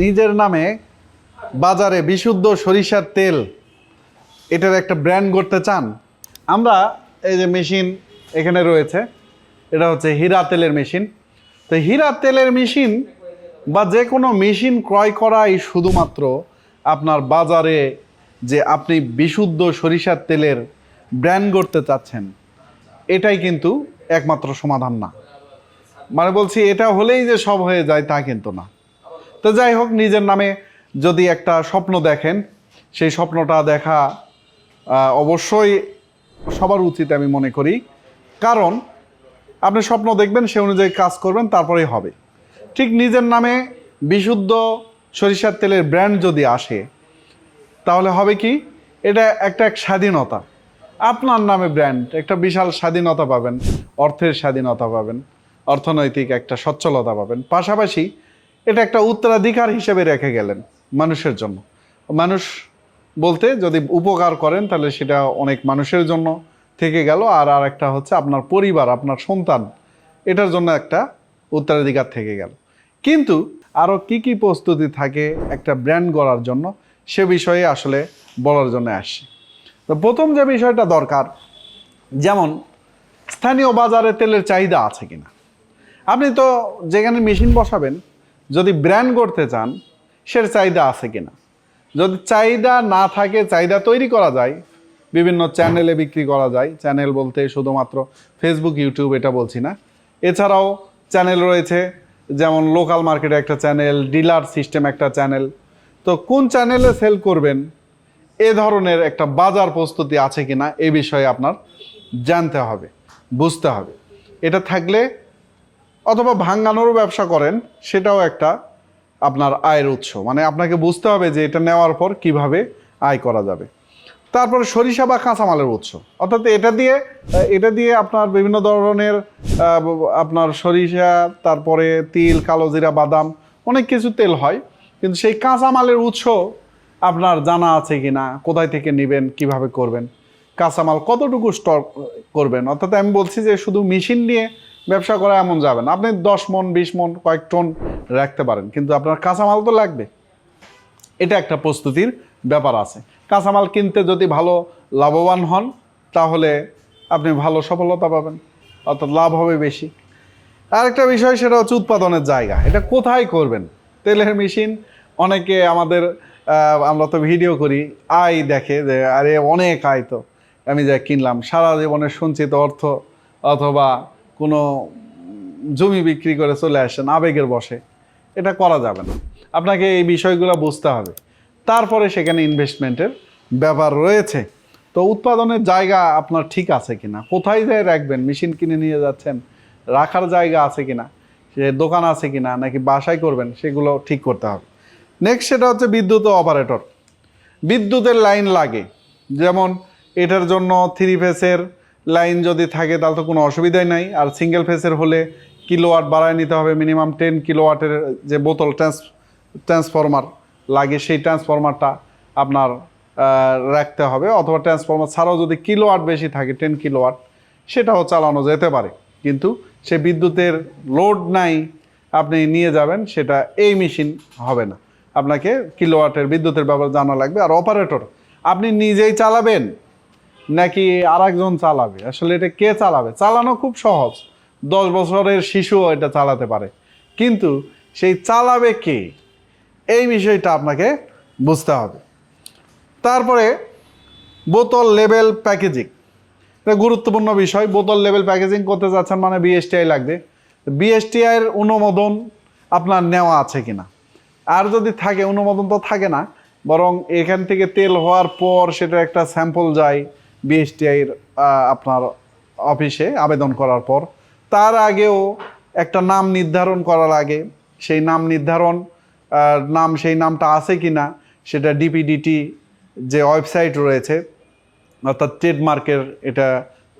নিজের নামে বাজারে বিশুদ্ধ সরিষার তেল এটার একটা ব্র্যান্ড করতে চান? আমরা এই যে মেশিন এখানে রয়েছে, এটা হচ্ছে হীরা তেলের মেশিন। তো হীরা তেলের মেশিন বা যে কোনো মেশিন ক্রয় করাই শুধুমাত্র আপনার বাজারে যে আপনি বিশুদ্ধ সরিষার তেলের ব্র্যান্ড করতে চাচ্ছেন এটাই কিন্তু একমাত্র সমাধান না। মানে বলছি এটা হলেই যে সব হয়ে যায় তা কিন্তু না। তো যাই হোক, নিজের নামে যদি একটা স্বপ্ন দেখেন, সেই স্বপ্নটা দেখা অবশ্যই সবার উচিত আমি মনে করি। কারণ আপনি স্বপ্ন দেখবেন, সে অনুযায়ী কাজ করবেন, তারপরেই হবে। ঠিক নিজের নামে বিশুদ্ধ সরিষার তেলের ব্র্যান্ড যদি আসে তাহলে হবে কি, এটা একটা এক স্বাধীনতা। আপনার নামে ব্র্যান্ড, একটা বিশাল স্বাধীনতা পাবেন, অর্থের স্বাধীনতা পাবেন, অর্থনৈতিক একটা সচ্ছলতা পাবেন। পাশাপাশি এটা একটা উত্তরাধিকার হিসেবে রেখে গেলেন মানুষের জন্য। মানুষ বলতে যদি উপকার করেন তাহলে সেটা অনেক মানুষের জন্য থেকে গেল, আর একটা হচ্ছে আপনার পরিবার, আপনার সন্তান, এটার জন্য একটা উত্তরাধিকার থেকে গেল। কিন্তু আরও কি কি প্রস্তুতি থাকে একটা ব্র্যান্ড গড়ার জন্য, সে বিষয়ে আসলে বলার জন্য আসছি। তো প্রথম যে বিষয়টা দরকার, যেমন স্থানীয় বাজারে তেলের চাহিদা আছে কিনা। আপনি তো যেখানে মেশিন বসাবেন, যদি ব্র্যান্ড করতে চান, সের চাহিদা আছে কিনা। যদি চাহিদা না থাকে, চাহিদা তৈরি করা যায়, বিভিন্ন চ্যানেলে বিক্রি করা যায়। চ্যানেল বলতে শুধুমাত্র ফেসবুক, ইউটিউব এটা বলছি না, এছাড়াও চ্যানেল রয়েছে, যেমন লোকাল মার্কেটে একটা চ্যানেল, ডিলার সিস্টেম একটা চ্যানেল। তো কোন চ্যানেলে সেল করবেন এ ধরনের একটা বাজার প্রস্তুতি আছে কিনা এই বিষয়ে আপনার জানতে হবে, বুঝতে হবে। এটা থাকলে, অথবা ভাঙ্গানোরও ব্যবসা করেন, সেটাও একটা আপনার আয়ের উৎস। মানে আপনাকে বুঝতে হবে যে এটা নেওয়ার পর কিভাবে আয় করা যাবে। তারপরে সরিষা বা কাঁচামালের উৎস, অর্থাৎ এটা দিয়ে আপনার বিভিন্ন ধরনের আপনার সরিষা, তারপরে তিল, কালোজিরা, বাদাম, অনেক কিছু তেল হয়। কিন্তু সেই কাঁচামালের উৎস আপনার জানা আছে কি না, কোথায় থেকে নেবেন, কিভাবে করবেন, কাঁচামাল কতটুকু স্টক করবেন। অর্থাৎ আমি বলছি যে শুধু মেশিন নিয়ে ব্যবসা করা এমন যাবে না। আপনি 10 মন, 20 মন, কয়েক টন রাখতে পারেন, কিন্তু আপনার কাঁচামাল তো লাগবে। এটা একটা প্রস্তুতির ব্যাপার আছে। কাঁচামাল কিনতে যদি ভালো লাভবান হন তাহলে আপনি ভালো সফলতা পাবেন, অর্থাৎ লাভ হবে বেশি। আরেকটা বিষয়, সেটা হচ্ছে উৎপাদনের জায়গা। এটা কোথায় করবেন। তেলের মেশিন অনেকে আমরা তো ভিডিও করি, আয় দেখে যে আরে অনেক আয়, তো আমি যা কিনলাম, সারা জীবনের সঞ্চিত অর্থ অথবা কোনো জমি বিক্রি করে চলে আসেন আবেগের বশে। এটা করা যাবে না। আপনাকে এই বিষয়গুলো বুঝতে হবে, তারপরে সেখানে ইনভেস্টমেন্টের ব্যাপার রয়েছে। তো উৎপাদনের জায়গা আপনার ঠিক আছে কিনা, কোথায় যায় রাখবেন, মেশিন কিনে নিয়ে যাচ্ছেন, রাখার জায়গা আছে কিনা, সে দোকান আছে কিনা, নাকি বাসায় করবেন, সেগুলো ঠিক করতে হবে। নেক্সট, সেটা হচ্ছে বিদ্যুৎ অপারেটর। বিদ্যুতের লাইন লাগে, যেমন এটার জন্য 3 ফেসের লাইন যদি থাকে তাহলে তো কোনো অসুবিধাই নাই। আর সিঙ্গেল ফেসের হলে কিলোওয়াট বাড়ায় নিতে হবে। মিনিমাম 10 কিলোওয়াটের যে বোতল ট্রান্সফরমার লাগে, সেই ট্রান্সফরমারটা আপনার রাখতে হবে। অথবা ট্রান্সফরমার ছাড়াও যদি কিলোওয়াট বেশি থাকে, 10 কিলোওয়াট, সেটাও চালানো যেতে পারে। কিন্তু সে বিদ্যুতের লোড নাই, আপনি নিয়ে যাবেন, সেটা এই মেশিন হবে না। আপনাকে কিলোওয়াটের বিদ্যুতের ব্যাপারে জানা লাগবে। আর অপারেটর, আপনি নিজেই চালাবেন নাকি আরেকজন চালাবে, আসলে এটা কে চালাবে। চালানো খুব সহজ, 10 বছরের শিশুও এটা চালাতে পারে, কিন্তু সেই চালাবে কে, এই বিষয়টা আপনাকে বুঝতে হবে। তারপরে বোতল লেবেল প্যাকেজিং, এটা গুরুত্বপূর্ণ বিষয়। বোতল লেবেল প্যাকেজিং করতে যাচ্ছেন মানে বিএসটিআই লাগবে। বিএসটিআইয়ের অনুমোদন আপনার নেওয়া আছে কিনা। আর যদি থাকে, অনুমোদন তো থাকে না, বরং এখান থেকে তেল হওয়ার পর সেটা একটা স্যাম্পল যায় বিএসটিআইয়ের আপনার অফিসে আবেদন করার পর। তার আগেও একটা নাম নির্ধারণ করা লাগে। সেই নাম নির্ধারণ, সেই নামটা আছে কি না, সেটা ডিপিডিটি যে ওয়েবসাইট রয়েছে, অর্থাৎ ট্রেডমার্কের, এটা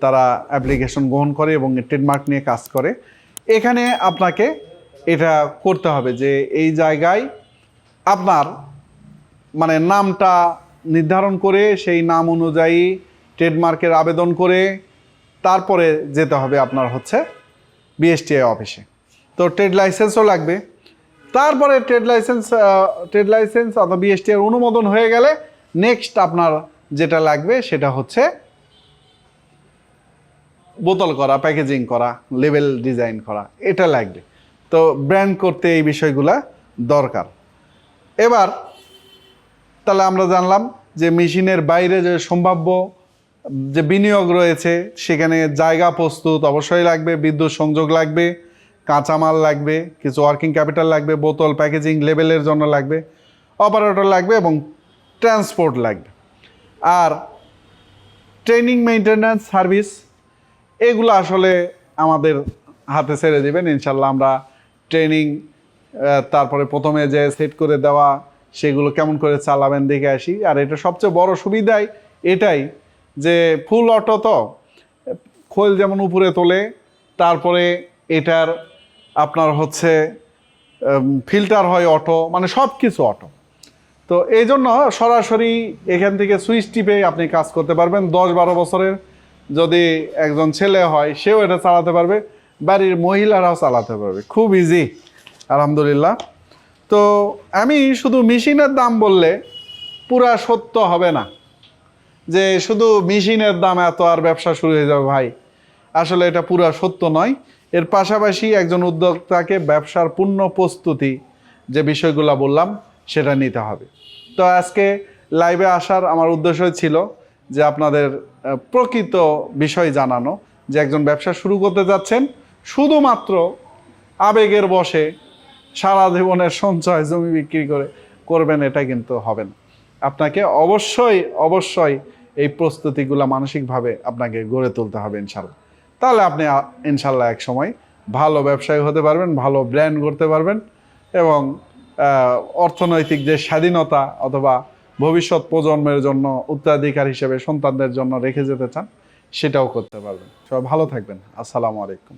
তারা অ্যাপ্লিকেশন গ্রহণ করে এবং ট্রেডমার্ক নিয়ে কাজ করে। এখানে আপনাকে এটা করতে হবে যে এই জায়গায় আপনার মানে নামটা নির্ধারণ করে, সেই নাম অনুযায়ী ট্রেডমার্কের আবেদন করে তারপরে যেতে হবে আপনার হচ্ছে বিএসটিআই অফিসে। তো ট্রেড লাইসেন্সও লাগবে। তারপরে ট্রেড লাইসেন্স অথবা বিএসটি এর অনুমোদন হয়ে গেলে নেক্সট আপনার যেটা লাগবে সেটা হচ্ছে বোতল করা, প্যাকেজিং করা, লেবেল ডিজাইন করা, এটা লাগবে। তো ব্র্যান্ড করতে এই বিষয়গুলা দরকার। এবার তাহলে আমরা জানলাম যে মেশিনের বাইরে যে সম্ভাব্য যে বিনিয়োগ রয়েছে সেখানে জায়গা প্রস্তুত অবশ্যই লাগবে, বিদ্যুৎ সংযোগ লাগবে, কাঁচামাল লাগবে, কিছু ওয়ার্কিং ক্যাপিটাল লাগবে, বোতল প্যাকেজিং লেবেলের জন্য লাগবে, অপারেটর লাগবে এবং ট্রান্সপোর্ট লাগবে। আর ট্রেনিং, মেইনটেন্যান্স, সার্ভিস এগুলো আসলে আমাদের হাতে ছেড়ে দেবেন ইনশাল্লাহ। আমরা ট্রেনিং, তারপরে প্রথমে যে সেট করে দেওয়া সেগুলো কেমন করে চালাবেন দেখে আসি। আর এটা সবচেয়ে বড় সুবিধাই এটাই যে ফুল অটো, তো খোল যেমন উপরে তোলে, তারপরে এটার আপনার হচ্ছে ফিল্টার হয় অটো, মানে সব কিছু অটো। তো এই জন্য সরাসরি এখান থেকে সুইচ টিপে আপনি কাজ করতে পারবেন। 10-12 বছরের যদি একজন ছেলে হয় সেও এটা চালাতে পারবে, বাড়ির মহিলারাও চালাতে পারবে, খুব ইজি আলহামদুলিল্লাহ। তো আমি শুধু মেশিনের দাম বললে পুরা সত্য হবে না যে শুধু মেশিনের দাম এত আর ব্যবসা শুরু হয়ে যাবে ভাই, আসলে এটা পুরা সত্য নয়। এর পাশাপাশি একজন উদ্যোক্তাকে ব্যবসার পূর্ণ প্রস্তুতি যে বিষয়গুলো বললাম সেটা নিতে হবে। তো আজকে লাইভে আসার আমার উদ্দেশ্য ছিল যে আপনাদের প্রকৃত বিষয় জানানো, যে একজন ব্যবসা শুরু করতে যাচ্ছেন, শুধুমাত্র আবেগের বশে সারা জীবনের সঞ্চয় জমি বিক্রি করবেন এটা কিন্তু হবে না। আপনাকে অবশ্যই এই প্রস্তুতিগুলো মানসিকভাবে আপনাকে গড়ে তুলতে হবে ইনশাল্লাহ। তাহলে আপনি ইনশাল্লাহ এক সময় ভালো ব্যবসায়ী হতে পারবেন, ভালো ব্র্যান্ড করতে পারবেন এবং অর্থনৈতিক যে স্বাধীনতা অথবা ভবিষ্যৎ প্রজন্মের জন্য উত্তরাধিকার হিসেবে সন্তানদের জন্য রেখে যেতে চান সেটাও করতে পারবেন। সবাই ভালো থাকবেন। আসসালামু আলাইকুম।